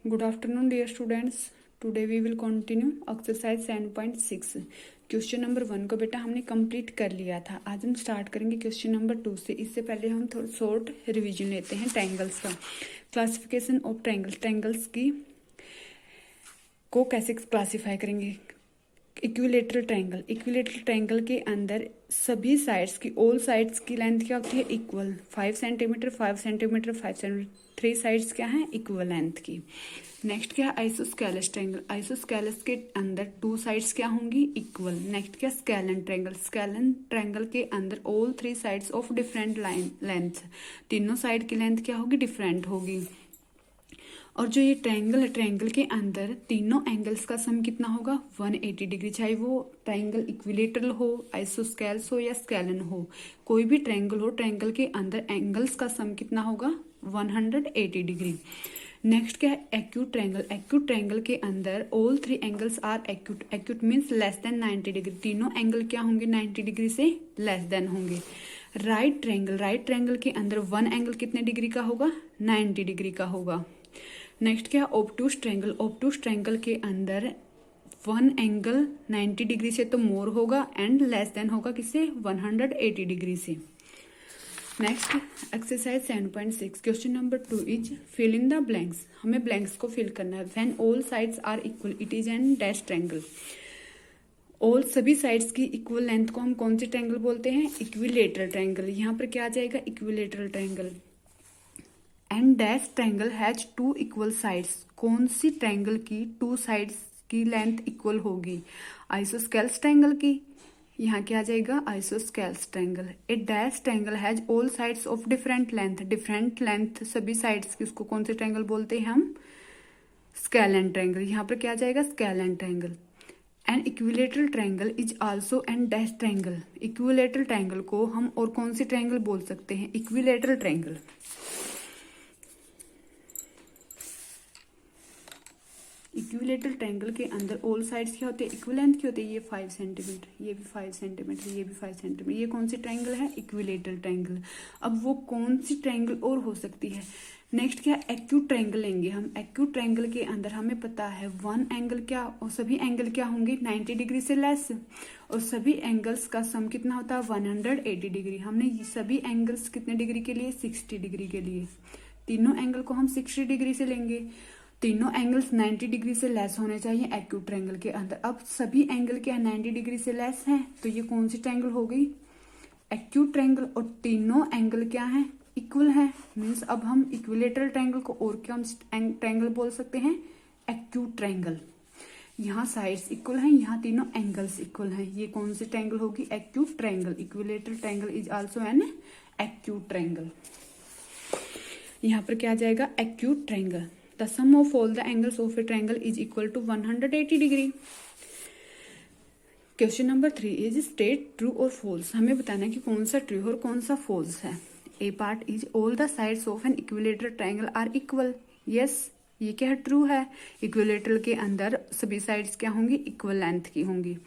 Good afternoon, dear students. Today we will continue exercise 7.6. Question number 1 को बेटा हमने complete कर लिया था। आज हम स्टार्ट करेंगे क्वेश्चन नंबर 2 से। इससे पहले हम थोड़ा शॉर्ट रिवीजन लेते हैं ट्रायंगल्स का। क्लासिफिकेशन ऑफ ट्रायंगल्स, ट्रायंगल्स की को कैसे क्लासीफाई करेंगे। इक्विलेटरल ट्रायंगल, इक्विलेटरल ट्रायंगल के अंदर सभी साइड्स की, ऑल साइड्स की लेंथ क्या होती है? Equal. 5 centimetre 5 centimetre 5 centimetre, 3 sides क्या है? इक्वल लेंथ की। नेक्स्ट क्या है? आइसोस्केलस ट्रायंगल, आइसोस्केलस के अंदर 2 साइड्स क्या होंगी? इक्वल। नेक्स्ट क्या? स्केलन ट्रायंगल, स्केलन ट्रायंगल के अंदर all 3 sides of different length, तीनों साइड की लेंथ क्या होगी? डिफरेंट होगी। और जो ये ट्रायंगल है, ट्रायंगल के अंदर तीनों एंगल्स का सम कितना होगा? 180 डिग्री। चाहे वो ट्रायंगल इक्विलेटरल हो, आइसोस्केलस हो या स्केलन हो, कोई भी ट्रायंगल हो, ट्रायंगल के अंदर एंगल्स का सम कितना होगा? 180 डिग्री। नेक्स्ट क्या है? एक्यूट ट्रायंगल, एक्यूट ट्रायंगल के अंदर all 3 angles are acute. Acute means less than 90 degree, तीनों एंगल क्या होंगे? 90 डिग्री से लेस देन होंगे। राइट ट्रायंगल, राइट ट्रायंगल के अंदर वन एंगल कितने डिग्री का होगा? 90 डिग्री का होगा। नेक्स्ट क्या? ऑब्टूस ट्रायंगल, ऑब्टूस ट्रायंगल के अंदर वन एंगल 90 डिग्री से तो मोर होगा एंड लेस देन होगा किससे? 180 डिग्री से। Next exercise 7.6 question number 2 is fill in the blanks. हमें ब्लैंक्स को फिल करना है। When all sides are equal it is an dash triangle. All सभी साइड्स की इक्वल लेंथ को हम कौन सी ट्रायंगल बोलते हैं? Equilateral triangle. यहाँ पर क्या आ जाएगा? Equilateral triangle. And dash triangle has 2 equal sides. कौन सी ट्रायंगल की 2 साइड्स की लेंथ इक्वल होगी? आइसोस्केलस ट्रायंगल की। यहाँ क्या आ जाएगा? Isosceles triangle. A dash triangle has all sides of different length, different length सभी साइड्स की, उसको कौन से ट्रायंगल बोलते हैं हम? Scalene triangle. यहाँ पर क्या आ जाएगा? Scalene triangle. N equilateral triangle is also an dash triangle. Equilateral triangle को हम और कौन सी ट्रायंगल बोल सकते हैं? Equilateral triangle. इक्विलेटरल ट्रायंगल के अंदर ऑल साइड्स क्या होते हैं? इक्वल लेंथ की होती है। ये 5 सेंटीमीटर, ये भी 5 सेंटीमीटर, ये भी 5 सेंटीमीटर। ये कौन सी ट्रायंगल है? Equilateral triangle. अब वो कौन सी ट्रायंगल और हो सकती है? नेक्स्ट क्या? एक्यूट ट्रायंगल लेंगे हम। एक्यूट ट्रायंगल के अंदर हमें पता है वन एंगल क्या, और सभी एंगल क्या होंगे? 90 डिग्री से लेस, और सभी एंगल्स का सम कितना होता है? 180 डिग्री। हमने ये सभी एंगल्स कितने डिग्री के लिए? 60 डिग्री के लिए। तीनों एंगल को हम 60 डिग्री से लेंगे। तीनों एंगल्स 90 डिग्री से लेस होने चाहिए एक्यूट ट्रायंगल के अंदर। अब सभी एंगल क्या है? 90 डिग्री से लेस हैं, तो ये कौन सी ट्रायंगल हो गई? Acute triangle. और तीनों एंगल क्या है? इक्वल है। मीन्स अब हम इक्विलेटरल ट्रायंगल को और क्या ट्रायंगल बोल सकते हैं? Acute triangle. यहाँ साइड्स इक्वल हैं, यहाँ तीनों एंगल्स इक्वल हैं। ये कौन सी ट्रायंगल होगी? Acute triangle. Equilateral triangle is also an acute triangle. यहाँ पर क्या आ जाएगा? Acute triangle. The sum of all the angles of a triangle is equal to 180 degree. Question number 3 is state true और फॉल्स। हमें बताना है कि कौन सा ट्रू और कौन सा फॉल्स है। A part is all the sides of an equilateral triangle are equal. Yes, ये क्या है? ट्रू है। इक्विलेटरल के अंदर सभी साइड्स क्या होंगी? इक्वल लेंथ की होंगी।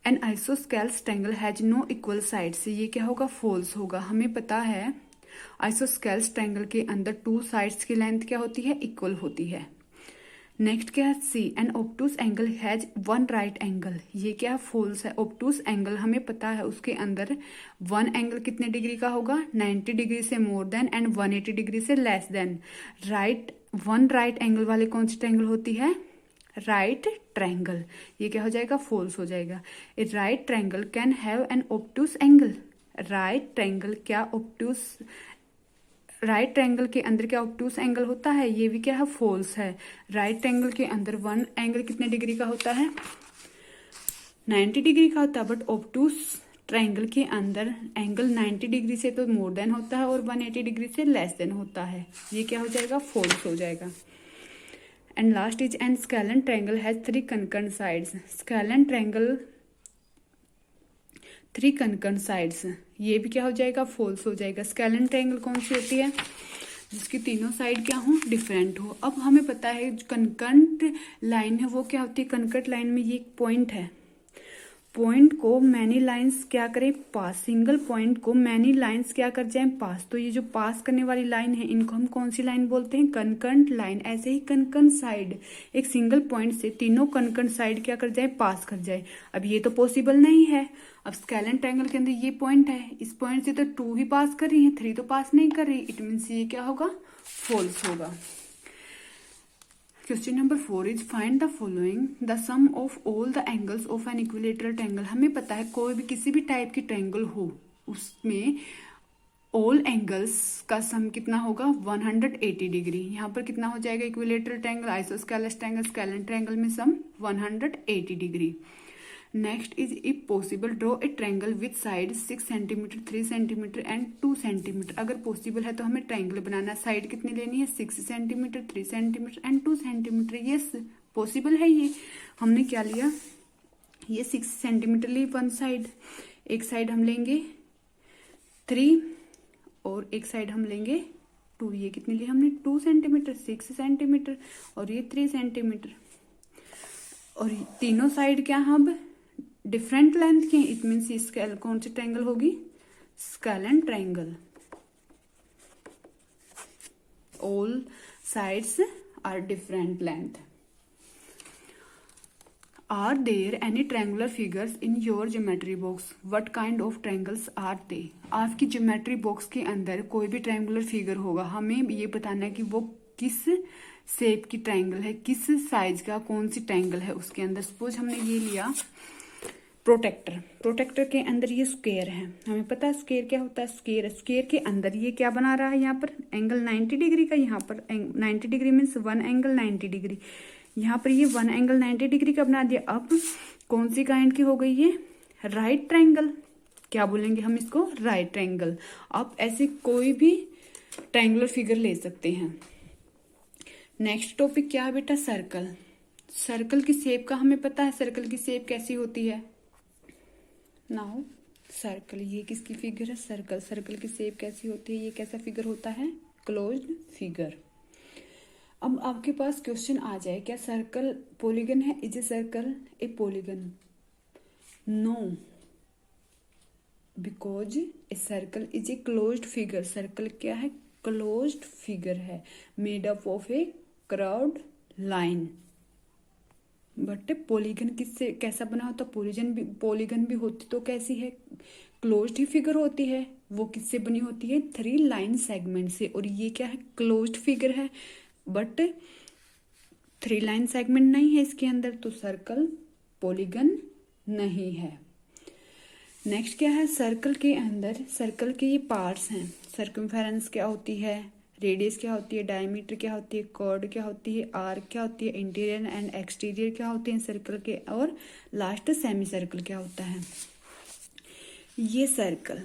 An isosceles triangle has no equal sides. ये क्या होगा? फॉल्स होगा। हमें पता है आइसोस्केलस ट्रायंगल के अंदर 2 साइड्स की लेंथ क्या होती है? इक्वल होती है। नेक्स्ट क्या है? C an obtuse angle has 1 right angle. ये क्या? फॉल्स है। ऑब्टूस एंगल हमें पता है उसके अंदर 1 एंगल कितने डिग्री का होगा? 90 डिग्री से मोर देन एंड 180 डिग्री से less than. Right 1 right angle वाले कौन सी ट्रायंगल होती है? Right triangle. ये क्या हो जाएगा? फॉल्स हो जाएगा। A right triangle can have an obtuse angle. Right triangle क्या ऑब्टूस, राइट ट्रायंगल के अंदर क्या ऑब्टूस एंगल होता है? ये भी क्या है? फॉल्स है। राइट ट्रायंगल के अंदर 1 एंगल कितने डिग्री का होता है? 90 डिग्री का होता है। बट ऑब्टूस ट्रायंगल के अंदर एंगल 90 डिग्री से तो मोर देन होता है और 180 डिग्री से लेस देन होता है। ये क्या हो जाएगा? फॉल्स हो जाएगा। And last is an scalene triangle has 3 concern sides. Scalene triangle 3 concern sides, ये भी क्या हो जाएगा? फॉल्स हो जाएगा। स्केलन ट्रायंगल कौन सी होती है? जिसकी तीनों साइड क्या हो? डिफरेंट हो। अब हमें पता है जो कनकर्ट लाइन है वो क्या होती है? कनकर्ट लाइन में ये एक पॉइंट है, पॉइंट को मैनी लाइंस क्या करें पास, सिंगल पॉइंट को मैनी लाइंस क्या कर जाएं पास। तो ये जो पास करने वाली लाइन है इनको हम कौन सी लाइन बोलते हैं, कनकर्ंट लाइन। ऐसे ही कनकर्ंट साइड, एक सिंगल पॉइंट से तीनों कनकर्ंट साइड क्या कर जाए पास कर जाए। अब ये तो पॉसिबल नहीं है। अब स्केलेन ट्रायंगल के अंदर ये पॉइंट है, इस पॉइंट से तो 2 ही पास कर रही है, 3 तो पास नहीं कर रही, इट मीन्स ये क्या होगा, फॉल्स होगा। Question number 4 is find the following the sum of all the angles of an equilateral triangle. हमें पता है कोई भी किसी भी टाइप की ट्रायंगल हो उसमें ऑल एंगल्स का सम कितना होगा 180 डिग्री। यहाँ पर कितना हो जाएगा, equilateral triangle, isosceles triangle, scalene triangle में सम 180 degree. Next is if possible draw a triangle with side 6 centimetre, 3 centimetre and 2 centimetre. अगर पॉसिबल है तो हमें ट्रायंगल बनाना, साइड कितनी लेनी है 6 centimetre, 3 centimetre and 2 centimetre. Yes possible है ये। हमने क्या लिया, ये 6 सेंटीमीटर ली वन साइड, एक साइड हम लेंगे 3 और एक साइड हम लेंगे 2। ये कितनी ली हमने 2 सेंटीमीटर, 6 सेंटीमीटर और ये 3 सेंटीमीटर। और तीनों साइड क्या हम डिफरेंट लेंथ के, इट मीन्स इसका कौन सी ट्रायंगल होगी, scalene triangle. All sides are different length. Are there any triangular figures in your geometry box, what kind of triangles are they. आपकी ज्योमेट्री बॉक्स के अंदर कोई भी ट्रायंगुलर फिगर होगा, हमें ये बताना है कि वो किस शेप की ट्रायंगल है, किस साइज का कौन सी ट्रायंगल है उसके अंदर। सपोज हमने ये लिया प्रोटेक्टर, प्रोटेक्टर के अंदर ये स्क्वायर है, हमें पता है स्क्वायर क्या होता है, स्क्वायर, स्क्वायर के अंदर ये क्या बना रहा है, यहाँ पर एंगल 90 डिग्री का, यहाँ पर 90 डिग्री मीन्स 1 एंगल 90 डिग्री, यहाँ पर ये 1 एंगल 90 डिग्री का बना दिया। अब कौन सी काइंड की हो गई ये, राइट ट्रायंगल, क्या बोलेंगे हम इसको, राइट ट्रायंगल। आप ऐसे कोई भी ट्रायंगुलर फिगर ले सकते हैं। नेक्स्ट टॉपिक क्या है बेटा, सर्कल। सर्कल की शेप का हमें पता है, सर्कल की शेप कैसी होती है। नाउ सर्कल, ये किसकी फिगर है, सर्कल। सर्कल की शेप कैसी होती है, ये कैसा फिगर होता है, क्लोज्ड फिगर। अब आपके पास क्वेश्चन आ जाए, क्या सर्कल पॉलीगन है, is a circle a polygon, no, because a circle is a closed figure. Circle क्या है, क्लोज्ड फिगर है, made up of a curved line. But polygon किससे कैसा बना होता, पॉलीगन भी होती तो कैसी है, क्लोज्ड ही फिगर होती है। वो किससे बनी होती है, 3 लाइन सेगमेंट से। और ये क्या है, क्लोज्ड फिगर है बट 3 लाइन सेगमेंट नहीं है इसके अंदर, तो सर्कल पॉलीगन नहीं है। नेक्स्ट क्या है, सर्कल के अंदर, सर्कल के ये पार्ट्स हैं, सर्कमफेरेंस क्या होती है, रेडियस क्या होती है, डायमीटर क्या होती है, कॉर्ड क्या होती है, आर्क क्या होती है, इंटीरियर एंड एक्सटीरियर क्या होते हैं सर्कल के, और लास्ट सेमी सर्कल क्या होता है। ये सर्कल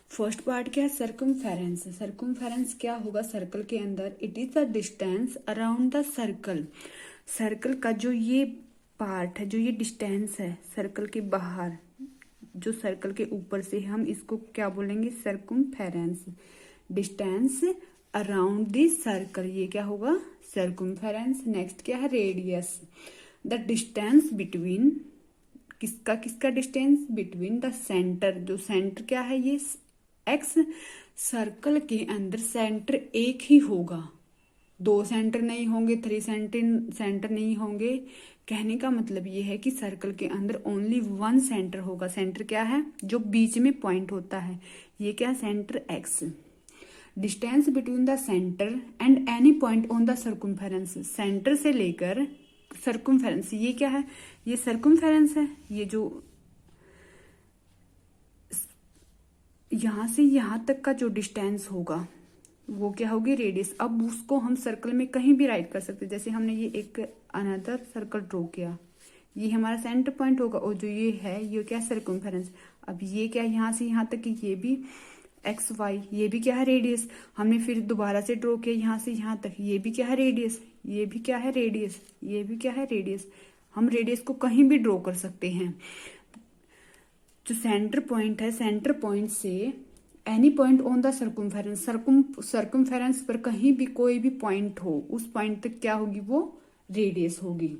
फर्स्ट पार्ट क्या है, सर्कमफेरेंस। सर्कमफेरेंस क्या होगा सर्कल के अंदर, it is the distance around the circle. Circle का जो ये पार्ट है, जो ये डिस्टेंस है सर्कल के बाहर, जो सर्कल के ऊपर से, हम इसको क्या बोलेंगे, circumference. Distance around the circle, ये क्या होगा, सर्कमफेरेंस। नेक्स्ट क्या है, रेडियस, द डिस्टेंस बिटवीन, किसका किसका डिस्टेंस, बिटवीन द सेंटर, जो सेंटर क्या है ये एक्स। सर्कल के अंदर सेंटर एक ही होगा, 2 सेंटर नहीं होंगे, 3 सेंटर नहीं होंगे। कहने का मतलब ये है कि सर्कल के अंदर ओनली 1 सेंटर होगा। सेंटर क्या है, जो बीच में पॉइंट होता है, ये क्या, centre x. Distance between the centre and any point on the circumference, centre से लेकर सर्कमफेरेंस, ये क्या है, ये सर्कमफेरेंस है। ये जो यहां से यहां तक का जो डिस्टेंस होगा वो क्या होगी, रेडियस। अब उसको हम सर्कल में कहीं भी राइट कर सकते हैं। जैसे हमने ये एक अनदर सर्कल ड्रॉ किया, ये हमारा सेंटर पॉइंट होगा, और जो ये है ये क्या, सर्कमफेरेंस। अब ये क्या, यहाँ से यहाँ तक, ये भी एक्स वाई, ये भी क्या है, रेडियस। हमने फिर दोबारा से ड्रॉ किया यहाँ से यहाँ तक, ये भी क्या है, रेडियस, ये भी क्या है, रेडियस, ये भी क्या है, रेडियस। हम रेडियस को कहीं भी ड्रॉ कर सकते हैं। जो सेंटर पॉइंट है, सेंटर पॉइंट से any point on the circumference, circumference पर कहीं भी कोई भी पॉइंट हो, उस पॉइंट तक क्या होगी, वो रेडियस होगी।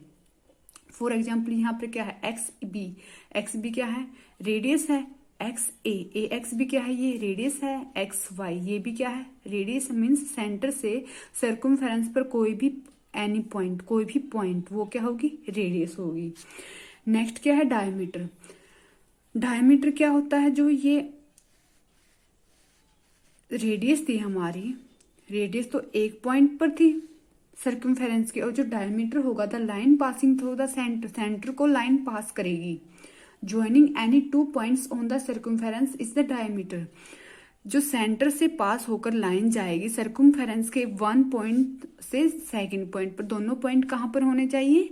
फॉर एग्जाम्पल यहाँ पर क्या है एक्स बी क्या है, रेडियस है, एक्स ए एक्स भी क्या है, ये रेडियस है, एक्स वाई ये भी क्या है, रेडियस। मीन्स सेंटर से सर्कमफेरेंस पर कोई भी एनी पॉइंट, कोई भी पॉइंट, वो क्या होगी, रेडियस होगी। नेक्स्ट क्या है, डायमीटर। डायमीटर क्या होता है, जो ये रेडियस थी हमारी, रेडियस तो एक पॉइंट पर थी सर्कमफेरेंस की, और जो डायमीटर होगा the line passing through the centre, centre को लाइन पास करेगी, joining any two points on the circumference is the diameter. जो सेंटर से पास होकर लाइन जाएगी सर्कमफेरेंस के वन पॉइंट से सेकंड पॉइंट पर, दोनों पॉइंट कहां पर होने चाहिए,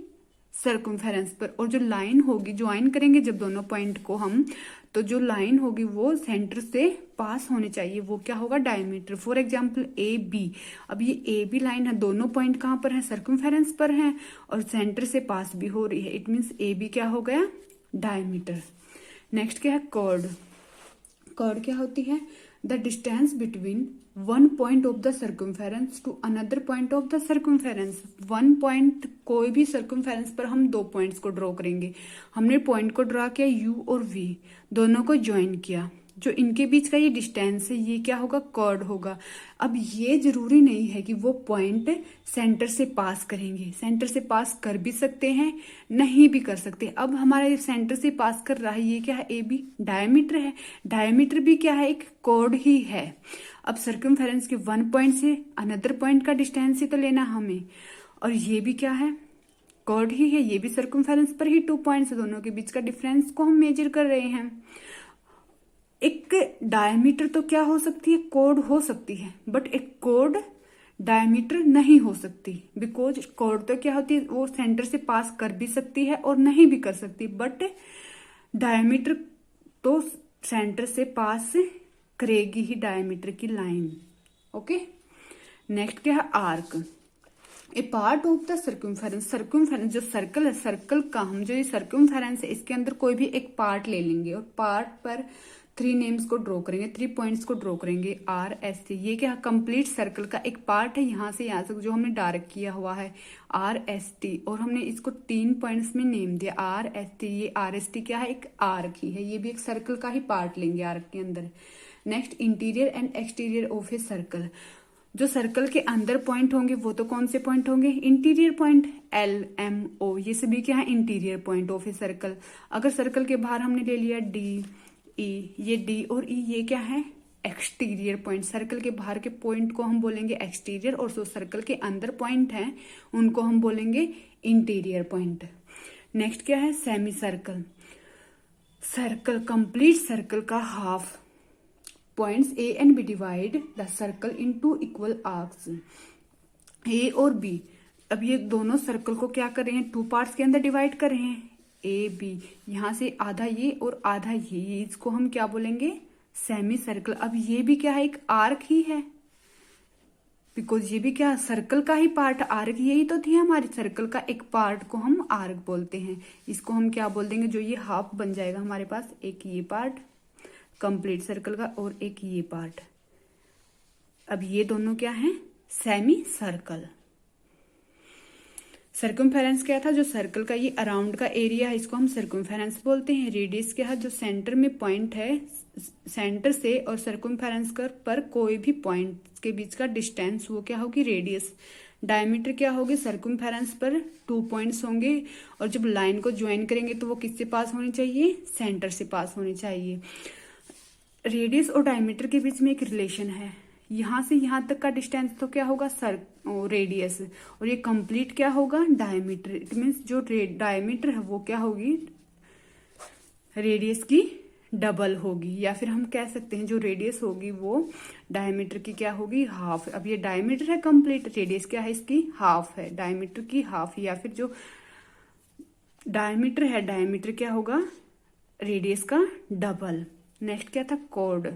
सर्कमफेरेंस पर। और जो लाइन होगी, ज्वाइन करेंगे जब दोनों पॉइंट को हम, तो जो लाइन होगी वो सेंटर से पास होने चाहिए, वो क्या होगा, diameter. For example A B, अब ये ए बी लाइन है, दोनों पॉइंट कहां पर है, सर्कमफेरेंस पर है और सेंटर से पास भी हो रही है, इट मीन्स ए बी क्या हो गया, डायमीटर। नेक्स्ट क्या है, कॉर्ड। कॉर्ड क्या होती है, the distance between one point of the circumference to another point of the circumference. One point, कोई भी सर्कमफेरेंस पर हम दो पॉइंट्स को ड्रॉ करेंगे, हमने पॉइंट को ड्रॉ किया यू और वी, दोनों को ज्वाइन किया, जो इनके बीच का ये डिस्टेंस है ये क्या होगा, कॉर्ड होगा। अब ये जरूरी नहीं है कि वो पॉइंट सेंटर से पास करेंगे, सेंटर से पास कर भी सकते हैं, नहीं भी कर सकते। अब हमारा सेंटर से पास कर रहा है, ये क्या है, ए बी, डायमीटर है, डायमीटर भी क्या है, एक कॉर्ड ही है। अब सर्कमफेरेंस के वन पॉइंट से अनदर पॉइंट का डिस्टेंस ही तो लेना हमें, और ये भी क्या है, कॉर्ड ही है, ये भी सर्कमफेरेंस पर ही 2 पॉइंट्स, दोनों के बीच का डिफरेंस को हम मेजर कर रहे हैं। एक डायमीटर तो क्या हो सकती है, कॉर्ड हो सकती है, बट एक कॉर्ड डायमीटर नहीं हो सकती, बिकॉज कॉर्ड तो क्या होती है, वो सेंटर से पास कर भी सकती है और नहीं भी कर सकती, बट डायमीटर तो सेंटर से पास करेगी ही, डायमीटर की लाइन। ओके, नेक्स्ट क्या है, arc. A part of the circumference, circumference जो सर्कल है, सर्कल का हम जो ये सर्कमफेरेंस है इसके अंदर कोई भी एक पार्ट ले लेंगे और पार्ट पर 3 नेम्स को ड्रॉ करेंगे, 3 पॉइंट्स को ड्रॉ करेंगे, आर एस टी। ये क्या, कंप्लीट सर्कल का एक पार्ट है, यहाँ से यहाँ तक जो हमने डार्क किया हुआ है आर एस टी, और हमने इसको 3 पॉइंट्स में नेम दिया आर एस टी। ये आर एस टी क्या है, एक आर्क ही है, ये भी एक सर्कल का ही पार्ट लेंगे आर्क के अंदर। Next, interior and exterior of a circle. जो सर्कल के अंदर पॉइंट होंगे वो तो कौन से पॉइंट होंगे, interior point, L M O, ये सभी क्या है, interior point of a circle. अगर सर्कल के बाहर हमने ले लिया डी ई, ये डी और ई ये क्या है, एक्सटीरियर पॉइंट। सर्कल के बाहर के पॉइंट को हम बोलेंगे एक्सटीरियर, और जो सर्कल के अंदर पॉइंट हैं उनको हम बोलेंगे इंटीरियर पॉइंट। नेक्स्ट क्या है, semi circle. Circle, complete circle का half. Points A and B divide the circle into equal arcs. A और बी, अब ये दोनों सर्कल को क्या कर रहे हैं, 2 पार्ट्स के अंदर डिवाइड कर रहे हैं, ए बी, यहां से आधा ये और आधा ये, इसको हम क्या बोलेंगे, सेमी सर्कल। अब ये भी क्या है, एक आर्क ही है, बिकॉज ये भी क्या, सर्कल का ही पार्ट, आर्क यही तो थी हमारी, सर्कल का एक पार्ट को हम आर्क बोलते हैं। इसको हम क्या बोल देंगे, जो ये हाफ बन जाएगा हमारे पास, एक ये पार्ट कंप्लीट सर्कल का और एक ये पार्ट। अब ये दोनों क्या है, सेमी सर्कल। सर्कमफेरेंस क्या था, जो सर्कल का ये अराउंड का एरिया है इसको हम सर्कमफेरेंस बोलते हैं। रेडियस क्या है, जो सेंटर में पॉइंट है, सेंटर से और सर्कमफेरेंस पर कोई भी पॉइंट के बीच का डिस्टेंस, वो क्या होगी, रेडियस। डायमीटर क्या होगी, सर्कमफेरेंस पर 2 पॉइंट्स होंगे, और जब लाइन को ज्वाइन करेंगे तो वो किससे पास होनी चाहिए, सेंटर से पास होनी चाहिए। रेडियस और डायमीटर के बीच में एक रिलेशन है, यहां से यहां तक का डिस्टेंस तो क्या होगा, रेडियस, और ये कंप्लीट क्या होगा, डायमीटर। इट मीन्स जो डायमीटर है वो क्या होगी, रेडियस की डबल होगी, या फिर हम कह सकते हैं जो रेडियस होगी वो डायमीटर की क्या होगी, हाफ। अब ये डायमीटर है कंप्लीट, रेडियस क्या है इसकी, हाफ है, डायमीटर की हाफ, या फिर जो डायमीटर है, डायमीटर क्या होगा, रेडियस का डबल। नेक्स्ट क्या था, कॉर्ड।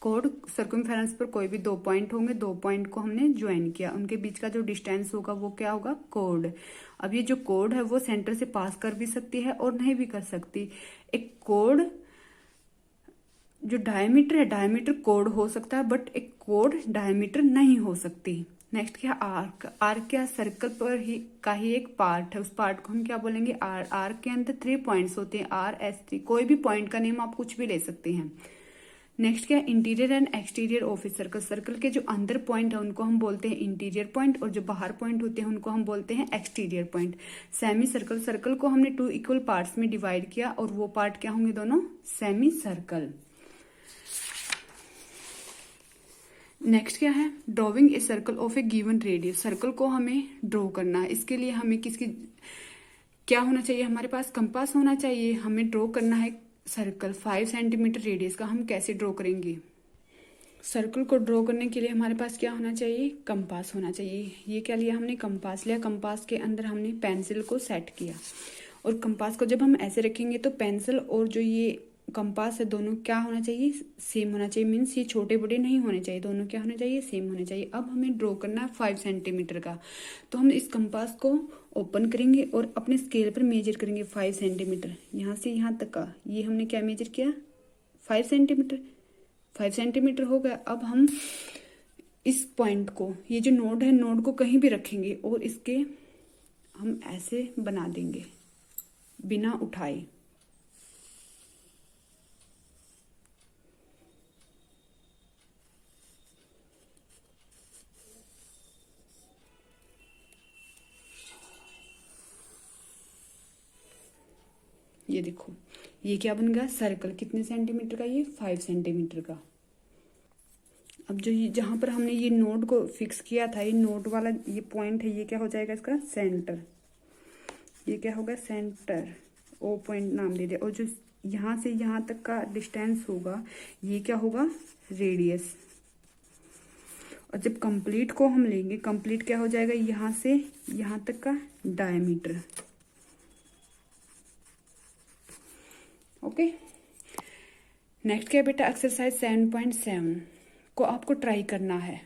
कॉर्ड, सर्कमफेरेंस पर कोई भी 2 पॉइंट होंगे, 2 पॉइंट को हमने ज्वाइन किया, उनके बीच का जो डिस्टेंस होगा वो क्या होगा, कॉर्ड। अब ये जो कॉर्ड है वो सेंटर से पास कर भी सकती है और नहीं भी कर सकती। एक कॉर्ड, जो डायमीटर है, डायमीटर कॉर्ड हो सकता है, बट एक कॉर्ड डायमीटर नहीं हो सकती। नेक्स्ट क्या, आर्क। आर्क क्या, सर्कल पर ही का ही एक पार्ट है, उस पार्ट को हम क्या बोलेंगे, आर्क। आर्क के अंदर 3 पॉइंट्स होते हैं, RS3। कोई भी पॉइंट का नेम आप कुछ भी ले सकते हैं। नेक्स्ट क्या, interior and exterior of a circle. Circle के जो अंदर पॉइंट है उनको हम बोलते हैं इंटीरियर पॉइंट, और जो बाहर पॉइंट होते हैं उनको हम बोलते हैं exterior point. Semi circle, circle को हमने 2 इक्वल पार्ट्स में डिवाइड किया, और वो पार्ट क्या होंगे दोनों, सेमी सर्कल। नेक्स्ट क्या है, drawing a circle of A given radius. Circle को हमें ड्रॉ करना है, इसके लिए हमें किसकी क्या होना चाहिए, हमारे पास कंपास होना चाहिए। हमें ड्रॉ करना है सर्कल 5 सेंटीमीटर रेडियस का। हम कैसे ड्रॉ करेंगे, सर्कल को ड्रॉ करने के लिए हमारे पास क्या होना चाहिए, कंपास होना चाहिए। ये क्या लिया हमने, कंपास लिया। कंपास के अंदर हमने पेंसिल को सेट किया, और कंपास को जब हम ऐसे रखेंगे तो पेंसिल और जो ये कंपास है दोनों क्या होना चाहिए, सेम होना चाहिए। मीन्स ये छोटे बड़े नहीं होने चाहिए, दोनों क्या होने चाहिए, सेम होने चाहिए। अब हमें ड्रॉ करना है 5 सेंटीमीटर का, तो हम इस कंपास को ओपन करेंगे और अपने स्केल पर मेजर करेंगे 5 सेंटीमीटर। यहाँ से यहाँ तक का ये हमने क्या मेजर किया, 5 सेंटीमीटर। 5 सेंटीमीटर हो गया। अब हम इस पॉइंट को, ये जो नोड है, नोड को कहीं भी रखेंगे और इसके हम ऐसे बना देंगे बिना उठाए। ये देखो, ये क्या बन गया, सर्कल। कितने सेंटीमीटर का, ये 5 सेंटीमीटर का। अब जो ये जहां पर हमने ये नोड को फिक्स किया था, ये नोड वाला ये पॉइंट है, ये क्या हो जाएगा, इसका सेंटर। ये क्या होगा, सेंटर। ओ पॉइंट नाम दे दिया। और जो यहां से यहां तक का डिस्टेंस होगा, ये क्या होगा, रेडियस। और जब कंप्लीट को हम लेंगे, कंप्लीट क्या हो जाएगा, यहां से यहां तक का डायमीटर। ओके। नेक्स्ट क्या बेटा, एक्सरसाइज 7.7 को आपको ट्राई करना है।